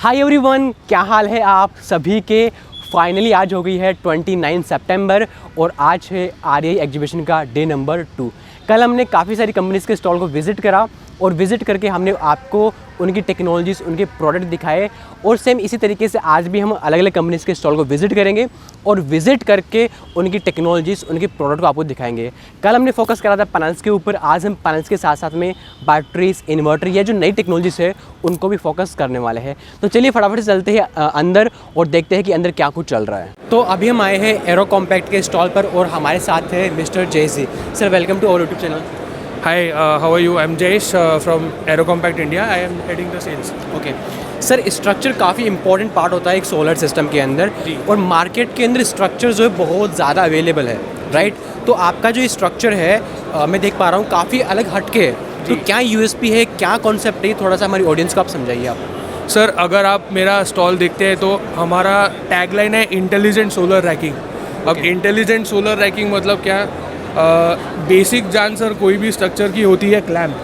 Hi everyone, क्या हाल है आप सभी के। फाइनली आज हो गई है 29 सितंबर और आज है REI एग्जीबिशन का डे नंबर 2। कल हमने काफ़ी सारी कंपनीज़ के स्टॉल को विज़िट करा और विज़िट करके हमने आपको उनकी टेक्नोलॉजीज़, उनके प्रोडक्ट दिखाए और सेम इसी तरीके से आज भी हम अलग अलग कंपनीज़ के स्टॉल को विज़िट करेंगे और विज़िट करके उनकी टेक्नोलॉजीज़, उनके प्रोडक्ट को आपको दिखाएंगे। कल हमने फोकस करा था पैनल्स के ऊपर, आज हम पैनल्स के साथ साथ में बैटरीज, इन्वर्टर या जो नई टेक्नोलॉजीज़ है उनको भी फोकस करने वाले हैं। तो चलिए फटाफट से चलते हैं अंदर और देखते हैं कि अंदर क्या कुछ चल रहा है। तो अभी हम आए हैं एरो कॉम्पैक्ट के स्टॉल पर और हमारे साथ है mister Jaisi. Sir welcome to our YouTube channel. Hi, how are you? I'm Jayesh from Aero Compact India. I am heading the sales. Okay sir, structure काफ़ी इंपॉर्टेंट पार्ट होता है एक सोलर सिस्टम के अंदर और मार्केट के अंदर स्ट्रक्चर जो है बहुत ज़्यादा अवेलेबल है, राइट? तो आपका जो स्ट्रक्चर है मैं देख पा रहा हूँ काफ़ी अलग हटके है। तो क्या USP है, क्या कॉन्सेप्ट है, थोड़ा सा हमारी ऑडियंस को आप समझाइए आप। सर, अगर आप मेरा स्टॉल देखते हैं तो हमारा टैगलाइन है इंटेलिजेंट सोलर रैकिंग। अब इंटेलिजेंट सोलर रैकिंग मतलब क्या? बेसिक जान सर कोई भी स्ट्रक्चर की होती है क्लैम्प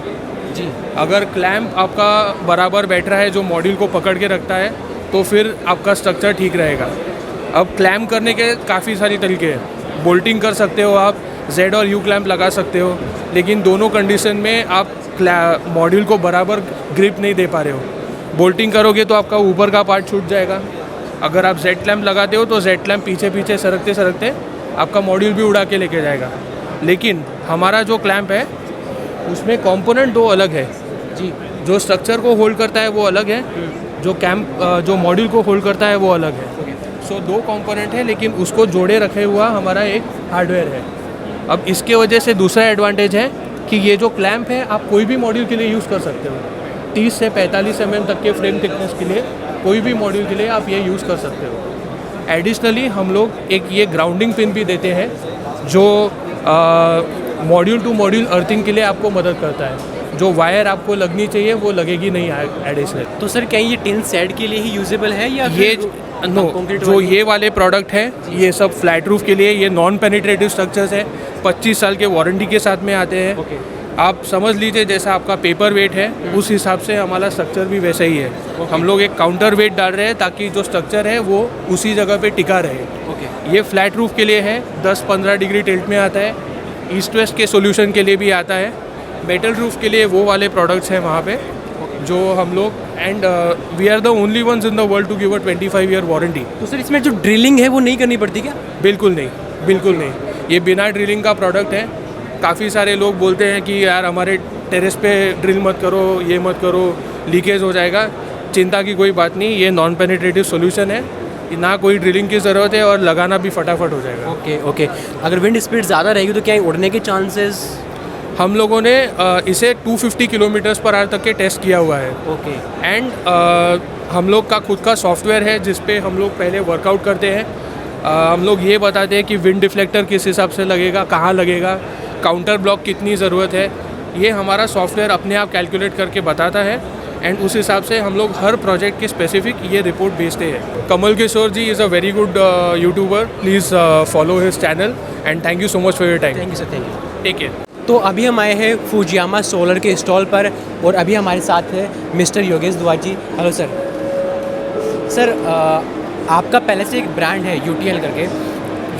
जी। अगर क्लैम्प आपका बराबर बैठ रहा है जो मॉड्यूल को पकड़ के रखता है तो फिर आपका स्ट्रक्चर ठीक रहेगा। अब क्लैम्प करने के काफ़ी सारी तरीके हैं। बोल्टिंग कर सकते हो आप, Z और U क्लैम्प लगा सकते हो, लेकिन दोनों कंडीशन में आप मॉड्यूल को बराबर ग्रिप नहीं दे पा रहे हो। बोल्टिंग करोगे तो आपका ऊपर का पार्ट छूट जाएगा। अगर आप Z क्लैम्प लगाते हो तो Z क्लैम्प पीछे पीछे सरकते सरकते आपका मॉड्यूल भी उड़ा के लेके जाएगा। लेकिन हमारा जो क्लैम्प है उसमें कंपोनेंट दो अलग है जी। जो स्ट्रक्चर को होल्ड करता है वो अलग है, जो मॉड्यूल को होल्ड करता है वो अलग है। सो दो कंपोनेंट है लेकिन उसको जोड़े रखे हुआ हमारा एक हार्डवेयर है। अब इसके वजह से दूसरा एडवांटेज है कि ये जो क्लैम्प है आप कोई भी मॉड्यूल के लिए यूज़ कर सकते हो। 30 से 45 mm तक के फ्रेम थिकनेस के लिए कोई भी मॉड्यूल के लिए आप ये यूज़ कर सकते हो। एडिशनली हम लोग एक ये ग्राउंडिंग पिन भी देते हैं जो मॉड्यूल टू मॉड्यूल अर्थिंग के लिए आपको मदद करता है। जो वायर आपको लगनी चाहिए वो लगेगी नहीं एडिशनल। तो सर क्या ये टिन सेट के लिए ही यूजेबल है या ये जो ये वाले प्रोडक्ट है ये सब फ्लैट रूफ के लिए, ये नॉन पेनिट्रेटिव स्ट्रक्चर्स है, 25 साल के वारंटी के साथ में आते हैं। आप समझ लीजिए जैसा आपका पेपर वेट है उस हिसाब से हमारा स्ट्रक्चर भी वैसा ही है। हम लोग एक काउंटर वेट डाल रहे हैं ताकि जो स्ट्रक्चर है वो उसी जगह पे टिका रहे। ये फ्लैट रूफ के लिए है, 10-15 डिग्री टिल्ट में आता है। ईस्ट वेस्ट के सॉल्यूशन के लिए भी आता है। मेटल रूफ के लिए वो वाले प्रोडक्ट्स हैं वहाँ पे जो हम लोग and we are the only ones in the world to give a 25 year warranty. तो सर इसमें जो ड्रिलिंग है वो नहीं करनी पड़ती क्या? बिल्कुल नहीं, बिल्कुल नहीं। ये बिना ड्रिलिंग का प्रोडक्ट है। काफ़ी सारे लोग बोलते हैं कि यार हमारे टेरेस पे ड्रिल मत करो, ये मत करो, लीकेज हो जाएगा। चिंता की कोई बात नहीं, ये नॉन पेनिट्रेटिव सॉल्यूशन है, ना कोई ड्रिलिंग की ज़रूरत है और लगाना भी फटाफट हो जाएगा। ओके। अगर विंड स्पीड ज़्यादा रहेगी तो क्या उड़ने के चांसेस? हम लोगों ने इसे 250 किलोमीटर्स पर आवर तक के टेस्ट किया हुआ है। ओके। एंड हम लोग का खुद का सॉफ्टवेयर है जिस पे हम लोग पहले वर्कआउट करते हैं। हम लोग ये बताते हैं कि विंड डिफ्लेक्टर किस हिसाब से लगेगा, कहाँ लगेगा, काउंटर ब्लॉक कितनी ज़रूरत है। ये हमारा सॉफ्टवेयर अपने आप कैलकुलेट करके बताता है एंड उस हिसाब से हम लोग हर प्रोजेक्ट के स्पेसिफिक ये रिपोर्ट भेजते हैं। Kamal Kishore ji is a very good YouTuber. Please follow his channel and thank you so much for your time. Thank you sir, thank you. Take care. तो अभी हम आए हैं फुजियामा सोलर के स्टॉल पर और अभी हमारे साथ है मिस्टर योगेश दुआ जी। Hello sir. सर आपका पहले से एक ब्रांड है UTL करके।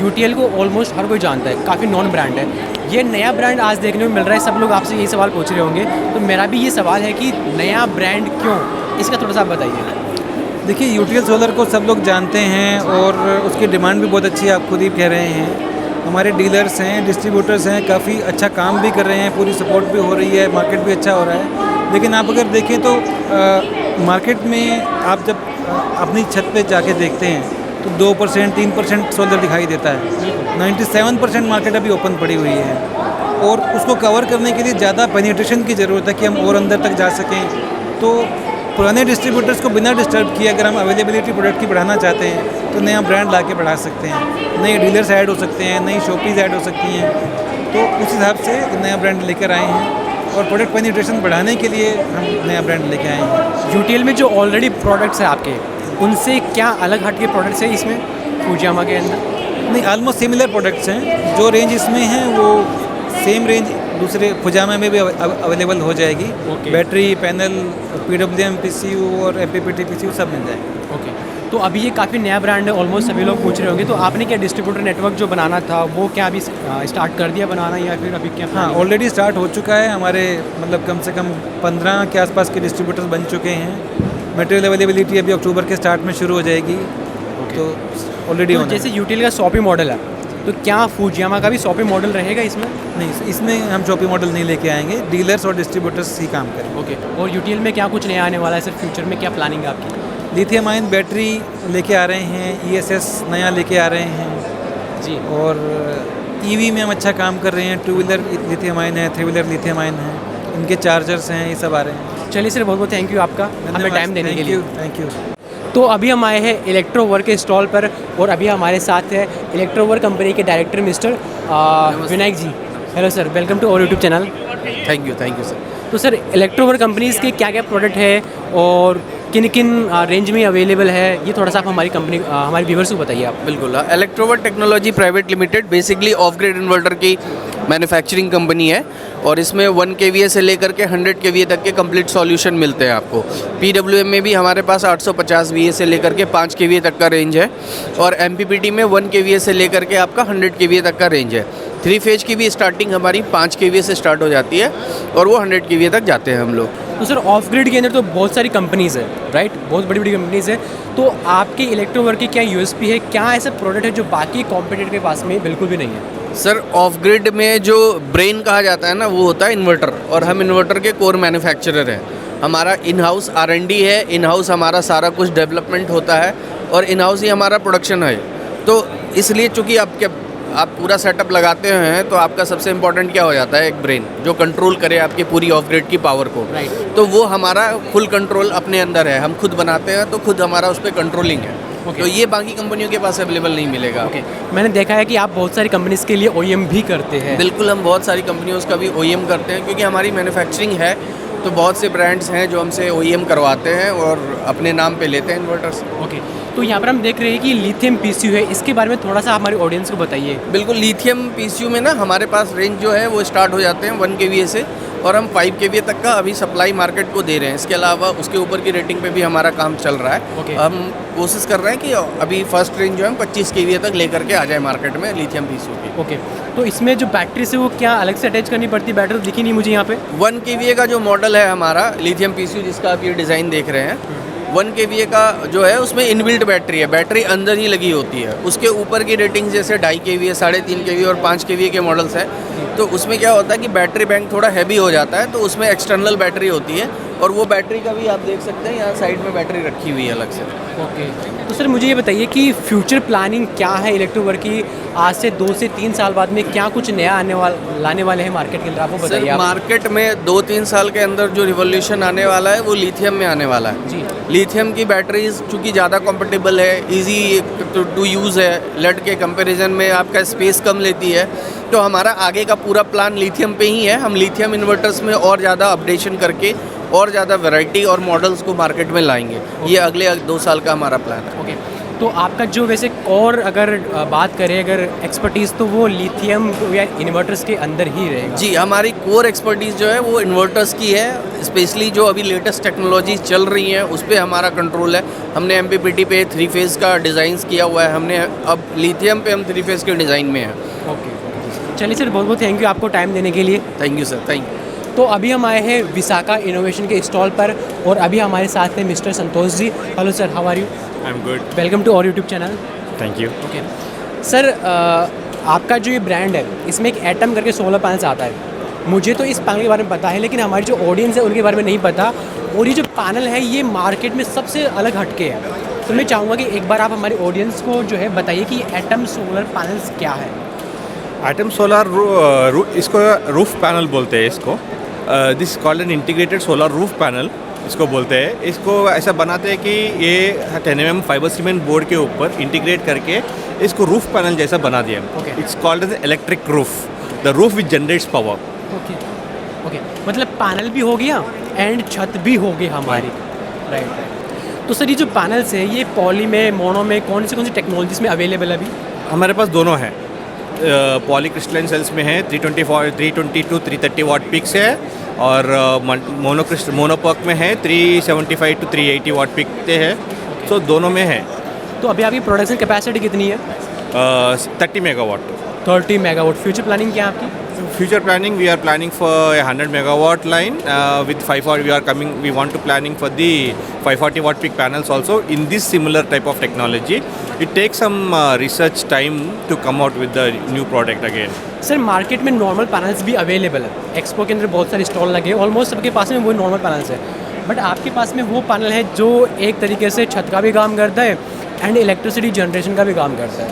UTL को ऑलमोस्ट हर कोई जानता है, काफ़ी नॉन ब्रांड है। ये नया ब्रांड आज देखने में मिल रहा है, सब लोग आपसे यही सवाल पूछ रहे होंगे। तो मेरा भी ये सवाल है कि नया ब्रांड क्यों, इसका थोड़ा सा आप बताइए। देखिए, UTL सोलर को सब लोग जानते हैं और उसकी डिमांड भी बहुत अच्छी है, आप खुद ही कह रहे हैं। हमारे डीलर्स हैं, डिस्ट्रीब्यूटर्स हैं, काफ़ी अच्छा काम भी कर रहे हैं, पूरी सपोर्ट भी हो रही है, मार्केट भी अच्छा हो रहा है। लेकिन आप अगर देखें तो मार्केट में आप जब अपनी छत पे जाके देखते हैं तो 2%, 3% सोलर दिखाई देता है। 97% मार्केट अभी ओपन पड़ी हुई है और उसको कवर करने के लिए ज़्यादा पेनिट्रेशन की ज़रूरत है कि हम और अंदर तक जा सकें। तो पुराने डिस्ट्रीब्यूटर्स को बिना डिस्टर्ब किए अगर हम अवेलेबिलिटी प्रोडक्ट की बढ़ाना चाहते हैं तो नया ब्रांड ला के बढ़ा सकते हैं। नए डीलर्स ऐड हो सकते हैं, नई शॉपीज़ ऐड हो सकती हैं। तो उस हिसाब से नया ब्रांड लेकर आए हैं और प्रोडक्ट पेनिट्रेशन बढ़ाने के लिए हम नया ब्रांड लेके आए हैं। UTL में जो ऑलरेडी प्रोडक्ट्स हैं आपके, उनसे क्या अलग हट के प्रोडक्ट्स हैं इसमें फुजियामा के अंदर? नहीं, ऑलमोस्ट सिमिलर प्रोडक्ट्स हैं। जो रेंज इसमें है वो सेम रेंज दूसरे फुजामा में भी अवेलेबल हो जाएगी। Okay. Battery, panel, PWM PCU और MPPT PCU सब मिल जाएंगे। ओके, तो अभी ये काफ़ी नया ब्रांड है, ऑलमोस्ट सभी लोग पूछ रहे होंगे, तो आपने क्या डिस्ट्रीब्यूटर नेटवर्क जो बनाना था वो क्या अभी स्टार्ट कर दिया बनाना, या फिर अभी क्या? हाँ, ऑलरेडी स्टार्ट हो चुका है। हमारे मतलब कम से कम 15 के आसपास के डिस्ट्रीब्यूटर्स बन चुके हैं। मटेरियल अवेलेबिलिटी अभी अक्टूबर के स्टार्ट में शुरू हो जाएगी। तो ऑलरेडी तो जैसे यूटिल का शॉपी मॉडल है, तो क्या फुजियामा का भी शॉपी मॉडल रहेगा इसमें? नहीं, इसमें हम शॉपी मॉडल नहीं लेके आएंगे, डीलर्स और डिस्ट्रीब्यूटर्स ही काम करेंगे। ओके, और यूटिल में क्या कुछ नया आने वाला है सर? फ्यूचर में क्या प्लानिंग है आपकी? लिथियम आयन बैटरी लेके आ रहे हैं, ESS नया लेके आ रहे हैं जी। और EV में हम अच्छा काम कर रहे हैं। 2 व्हीलर लिथियम आयन है, 3 व्हीलर लिथियम आयन है, इनके चार्जर्स हैं, ये सब आ रहे हैं। चलिए सर, बहुत बहुत थैंक यू आपका हमें टाइम देने के लिए। Thank you. तो अभी हम आए हैं इलेक्ट्रोवर्क के स्टॉल पर, और अभी हमारे साथ है इलेक्ट्रोवर्क कंपनी के director mister Vinayak ji. Hello sir, welcome to our YouTube channel. Thank you sir. तो सर, इलेक्ट्रोवर्क कंपनीज़ के क्या क्या प्रोडक्ट है और किन किन रेंज में अवेलेबल है, ये थोड़ा सा आप हमारी कंपनी हमारे व्यूवर्स को बताइए आप। बिल्कुल, Electrowork technology private limited basically off grid inverter की मैन्युफैक्चरिंग कंपनी है, और इसमें 1 kVA से लेकर के 100 kVA तक के कंप्लीट सॉल्यूशन मिलते हैं आपको। PWM में भी हमारे पास 850 VA से लेकर के 5 kVA तक का रेंज है, और MPPT में 1 kVA से लेकर के आपका 100 kVA तक का रेंज है। 3 फेज की भी स्टार्टिंग हमारी 5 kVA से स्टार्ट हो जाती है, और वो 100 kVA तक जाते हैं हम लोग। तो सर, ऑफ ग्रिड के अंदर तो बहुत सारी कंपनीज़ है, राइट? बहुत बड़ी बड़ी कंपनीज़ है, तो आपके इलेक्ट्रोवर्क की क्या USP है? क्या ऐसा प्रोडक्ट है जो बाकी कॉम्पिटिटर के पास में बिल्कुल भी नहीं है? सर, ऑफ ग्रिड में जो ब्रेन कहा जाता है ना, वो होता है इन्वर्टर, और हम इन्वर्टर के कोर मैन्युफैक्चरर हैं। हमारा इन हाउस R&D है, इन हाउस हमारा सारा कुछ डेवलपमेंट होता है, और इन हाउस ही हमारा प्रोडक्शन है। तो इसलिए चूँकि आप पूरा सेटअप लगाते हैं, तो आपका सबसे इम्पोर्टेंट क्या हो जाता है? एक ब्रेन जो कंट्रोल करे आपकी पूरी ऑफ ग्रिड की पावर को। राइट। तो वो हमारा फुल कंट्रोल अपने अंदर है, हम खुद बनाते हैं, तो खुद हमारा उस पर कंट्रोलिंग है। Okay. तो ये बाकी कंपनियों के पास अवेलेबल नहीं मिलेगा। ओके, मैंने देखा है कि आप बहुत सारी कंपनीज़ के लिए OEM भी करते हैं। बिल्कुल, हम बहुत सारी कंपनियों का भी OEM करते हैं, क्योंकि हमारी मैन्युफैक्चरिंग है, तो बहुत से ब्रांड्स हैं जो हमसे OEM करवाते हैं और अपने नाम पे लेते हैं इन्वर्टर्स। ओके, तो यहाँ पर हम देख रहे हैं कि लिथियम PCU है, इसके बारे में थोड़ा सा हमारे ऑडियंस को बताइए। बिल्कुल, लिथियम PCU में ना हमारे पास रेंज जो है वो स्टार्ट हो जाते हैं 1 kVA से, और हम 5 kVA तक का अभी सप्लाई मार्केट को दे रहे हैं। इसके अलावा उसके ऊपर की रेटिंग पे भी हमारा काम चल रहा है। Okay. हम कोशिश कर रहे हैं कि अभी फर्स्ट रेंज जो है 25 kVA तक लेकर के आ जाए मार्केट में लिथियम PCU की। ओके, तो इसमें जो बैटरी से वो क्या अलग से अटैच करनी पड़ती है? बैटरी तो दिखी नहीं मुझे यहाँ पे। 1 kVA का जो मॉडल है हमारा लिथियम PCU, जिसका आप ये डिज़ाइन देख रहे हैं, 1 kVA का जो है उसमें इनबिल्ट बैटरी है, बैटरी अंदर ही लगी होती है। उसके ऊपर की रेटिंग जैसे 2.5 kVA, 3.5 kVA और 5 kVA के मॉडल्स हैं, तो उसमें क्या होता है कि बैटरी बैंक थोड़ा हैवी हो जाता है, तो उसमें एक्सटर्नल बैटरी होती है, और वो बैटरी का भी आप देख सकते हैं यहाँ साइड में बैटरी रखी हुई है अलग से। ओके, तो सर मुझे ये बताइए कि फ्यूचर प्लानिंग क्या है इलेक्ट्रोवर्क की? आज से 2 से 3 साल बाद में क्या कुछ नया लाने वाले हैं मार्केट के अंदर, आपको बताइए सर, आप। मार्केट में 2-3 साल के अंदर जो रिवॉल्यूशन आने वाला है वो लिथियम में आने वाला है। जी। लिथियम की बैटरीज चूँकि ज़्यादा कंफर्टेबल है, इजी टू यूज़ है, लेड के कंपैरिजन में आपका स्पेस कम लेती है, तो हमारा आगे का पूरा प्लान लिथियम पे ही है। हम लिथियम इन्वर्टर्स में और ज़्यादा अपडेशन करके और ज़्यादा वैरायटी और मॉडल्स को मार्केट में लाएंगे। ये अगले 2 साल का हमारा प्लान है। ओके, तो आपका जो वैसे और अगर बात करें अगर एक्सपर्टीज़, तो वो लिथियम या इन्वर्टर्स के अंदर ही रहेगा? जी, हमारी कोर एक्सपर्टीज़ जो है वो इन्वर्टर्स की है, स्पेशली जो अभी लेटेस्ट टेक्नोलॉजी चल रही हैं उस पर हमारा कंट्रोल है। हमने MPPT पे 3 फेज़ का डिज़ाइंस किया हुआ है, हमने अब लिथियम पे हम 3 फेज़ के डिज़ाइन में हैं। ओके, चलिए सर, बहुत बहुत थैंक यू आपको टाइम देने के लिए। Thank you sir, thank you. तो अभी हम आए हैं विशाखा इनोवेशन के स्टॉल पर, और अभी हमारे साथ हैं mister Santosh ji. Hello sir, how are you? I am good, welcome to our YouTube channel. Thank you. Okay sir, आपका जो ये ब्रांड है इसमें एक एटम करके सोलर पैनल्स आता है। मुझे तो इस पैनल के बारे में पता है, लेकिन हमारी जो ऑडियंस है उनके बारे में नहीं पता, और ये जो पैनल है ये मार्केट में सबसे अलग हटके है। तो मैं चाहूँगा कि एक बार आप हमारी ऑडियंस को जो है बताइए कि एटम सोलर पैनल्स क्या है। एटम सोलर इसको रूफ पैनल बोलते हैं। इसको this called an integrated solar roof panel इसको बोलते हैं। इसको ऐसा बनाते हैं कि ये 10 mm फाइबर सीमेंट बोर्ड के ऊपर इंटीग्रेट करके इसको रूफ पैनल जैसा बना दिया। Okay. It's called as electric roof, the roof which generates power. Okay okay, मतलब पैनल भी हो गया एंड छत भी हो गई हमारी। राइट। तो सर, ये जो पैनल्स है ये पॉली में, मोनो में, कौन सी टेक्नोलॉजीज में अवेलेबल है अभी? हमारे पास दोनों हैं। पॉलीक्रिस्टलाइन सेल्स में है 320 टू 330 वाट पिक्स है, और मोनोपॉक में है 375 टू 380 वाट पिक है, तो दोनों में है। तो अभी आपकी प्रोडक्शन कैपेसिटी कितनी है? 30 मेगावाट। 30 मेगावाट। फ्यूचर प्लानिंग क्या है आपकी? Future planning, we are planning for a 100 megawatt line with 540. We want to planning for the 540 watt peak panels also in this similar type of technology. It takes some research time to come out with the new product again. Sir market में normal panels भी available है, expo के अंदर बहुत सारे stall लगे, almost सबके पास में वो नॉर्मल पैनल्स है, बट आपके पास में वो पैनल है जो एक तरीके से छत का भी काम करता है एंड इलेक्ट्रिसिटी जनरेशन का भी काम करता है।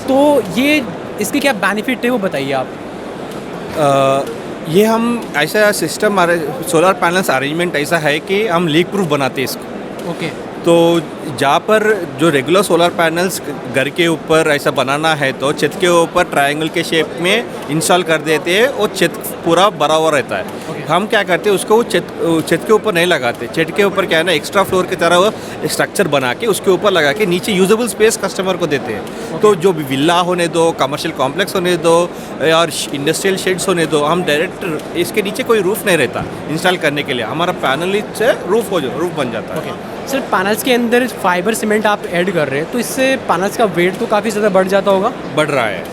तो ये इसके क्या बेनिफिट है वो बताइए आप। ये हम ऐसा सिस्टम सोलर पैनल्स अरेंजमेंट ऐसा है कि हम लीक प्रूफ बनाते हैं इसको। ओके। तो जहाँ पर जो रेगुलर सोलर पैनल्स घर के ऊपर ऐसा बनाना है तो छत के ऊपर ट्रायंगल के शेप में इंस्टॉल कर देते हैं और छत पूरा बराबर रहता है। हम क्या करते हैं उसको छत के ऊपर नहीं लगाते, छत के ऊपर क्या है ना एक्स्ट्रा फ्लोर की तरह वो स्ट्रक्चर बना के उसके ऊपर लगा के नीचे यूजेबल स्पेस कस्टमर को देते हैं। तो जो भी विला होने दो, कमर्शियल कॉम्प्लेक्स होने दो और इंडस्ट्रियल शेड्स होने दो, हम डायरेक्ट इसके नीचे कोई रूफ नहीं रहता इंस्टॉल करने के लिए, हमारा पैनल से रूफ बन जाता है। सर पैनल्स के अंदर फाइबर सीमेंट आप ऐड कर रहे हैं तो इससे पैनल्स का वेट तो काफ़ी ज़्यादा बढ़ जाता होगा? बढ़ रहा है।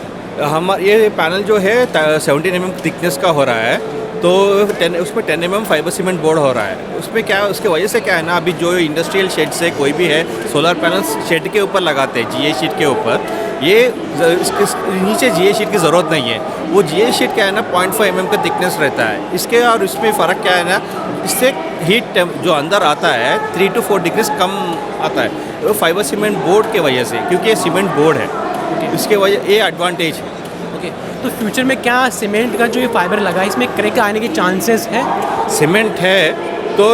हमारा ये पैनल जो है 17 mm थिकनेस का हो रहा है, तो उसमें 10 mm फाइबर सीमेंट बोर्ड हो रहा है। उसमें क्या उसके वजह से क्या है ना, अभी जो इंडस्ट्रियल शेड से कोई भी है सोलर पैनल्स शेड के ऊपर लगाते हैं, जीए शीट के ऊपर, ये नीचे जीए शीट की ज़रूरत नहीं है। वो जीए शीट क्या है ना 0.5 mm का थिकनेस रहता है इसके, और इसमें फ़र्क क्या है ना, इससे हीट जो अंदर आता है 3 to 4 डिग्रीज कम आता है, वो फाइबर सीमेंट बोर्ड के वजह से, क्योंकि ये सीमेंट बोर्ड है, इसके वजह ये एडवांटेज है। ओके। तो फ्यूचर में क्या सीमेंट का जो ये फाइबर लगा है इसमें क्रैक आने के चांसेस हैं? सीमेंट है तो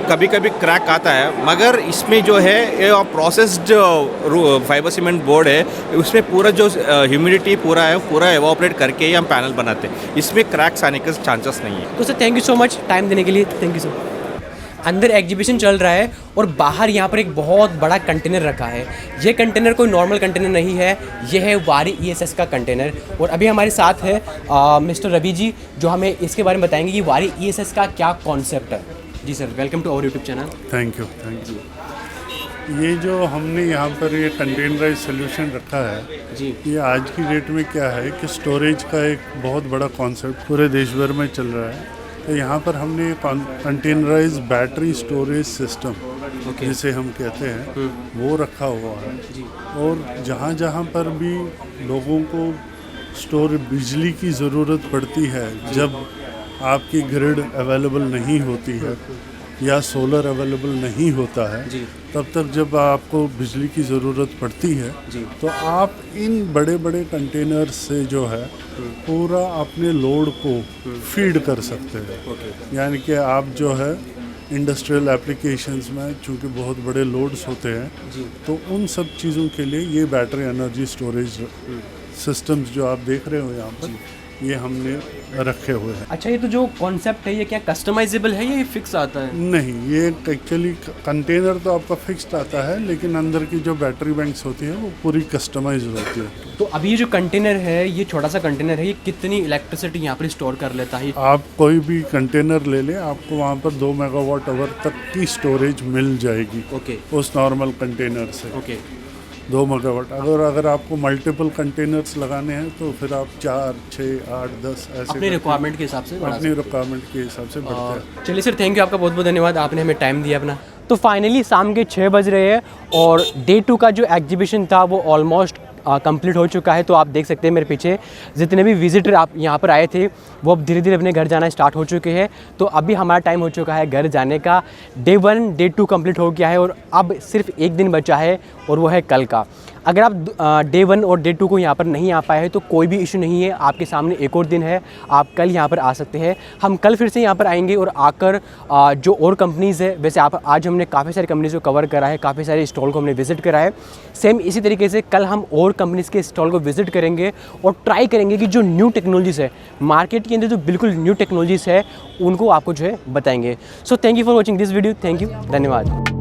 कभी कभी क्रैक आता है, मगर इसमें जो है ये प्रोसेस्ड फाइबर सीमेंट बोर्ड है, उसमें पूरा जो ह्यूमिडिटी पूरा है पूरा एवापोरेट करके ही हम पैनल बनाते हैं, इसमें क्रैक्स आने के चांसेस नहीं है। तो sir thank you so much time देने के लिए, थैंक यू सर। अंदर एग्जीबिशन चल रहा है और बाहर यहाँ पर एक बहुत बड़ा कंटेनर रखा है। ये कंटेनर कोई नॉर्मल कंटेनर नहीं है, ये है वारी ESS का कंटेनर। और अभी हमारे साथ है मिस्टर रवि जी जो हमें इसके बारे में बताएंगे कि वारी ESS का क्या कॉन्सेप्ट है। जी sir, welcome to our YouTube channel. Thank you. ये जो हमने यहाँ पर ये कंटेनराइज सोल्यूशन रखा है जी, ये आज की डेट में क्या है कि स्टोरेज का एक बहुत बड़ा कॉन्सेप्ट पूरे देश भर में चल रहा है। तो यहाँ पर हमने कंटेनराइज बैटरी स्टोरेज सिस्टम जिसे हम कहते हैं वो रखा हुआ है जी। और जहाँ जहाँ पर भी लोगों को बिजली की ज़रूरत पड़ती है, जब आपकी ग्रिड अवेलेबल नहीं होती है या सोलर अवेलेबल नहीं होता है जी, तब तक जब आपको बिजली की ज़रूरत पड़ती है जी, तो आप इन बड़े बड़े कंटेनर से जो है पूरा अपने लोड को फीड कर सकते हैं। यानी कि आप जो है इंडस्ट्रियल एप्लीकेशंस में चूँकि बहुत बड़े लोड्स होते हैं जी, तो उन सब चीज़ों के लिए ये बैटरी एनर्जी स्टोरेज सिस्टम्स जो आप देख रहे हो यहाँ पर ये हमने रखे हुए हैं। अच्छा, ये तो जो कॉन्सेप्ट है ये क्या कस्टमाइजेबल है या ये फिक्स आता है? नहीं, ये एक्चुअली कंटेनर तो आपका फिक्स्ड आता है, लेकिन अंदर की जो बैटरी बैंक्स होती है वो पूरी कस्टमाइज होती है। तो अभी ये जो कंटेनर है, ये छोटा सा कंटेनर है, ये कितनी इलेक्ट्रिसिटी यहाँ पर स्टोर कर लेता है? आप कोई भी कंटेनर ले लें, आपको वहाँ पर 2 मेगावाट आवर तक की स्टोरेज मिल जाएगी। ओके। उस नॉर्मल कंटेनर से। ओके। 2 मेगावाट। अगर आपको मल्टीपल कंटेनर्स लगाने हैं तो फिर आप 4, 6, 8, 10 ऐसे अपनी रिक्वायरमेंट के हिसाब से अपनी रिक्वायरमेंट के हिसाब से बढ़ते हैं। चलिए सर, थैंक यू, आपका बहुत बहुत धन्यवाद, आपने हमें टाइम दिया अपना। तो फाइनली शाम के 6 बज रहे हैं और डे 2 का जो एग्जीबिशन था वो ऑलमोस्ट कंप्लीट हो चुका है। तो आप देख सकते हैं मेरे पीछे जितने भी विजिटर आप यहाँ पर आए थे वो अब धीरे धीरे अपने घर जाना स्टार्ट हो चुके हैं। तो अभी हमारा टाइम हो चुका है घर जाने का। डे 1 डे 2 कंप्लीट हो गया है और अब सिर्फ एक दिन बचा है और वो है कल का। अगर आप डे 1 और डे 2 को यहाँ पर नहीं आ पाए हैं तो कोई भी इशू नहीं है, आपके सामने एक और दिन है, आप कल यहाँ पर आ सकते हैं। हम कल फिर से यहाँ पर आएंगे और आकर जो और कंपनीज़ है, वैसे आप आज हमने काफ़ी सारी कंपनीज़ को कवर करा है, काफ़ी सारे स्टॉल को हमने विज़िट करा है, सेम इसी तरीके से कल हम और कंपनीज़ के स्टॉल को विज़िट करेंगे और ट्राई करेंगे कि जो न्यू टेक्नोलॉजीज़ है मार्केट के अंदर, जो बिल्कुल न्यू टेक्नोलॉजीज़ है उनको आपको जो है बताएंगे। So thank you for watching this video, thank you, धन्यवाद।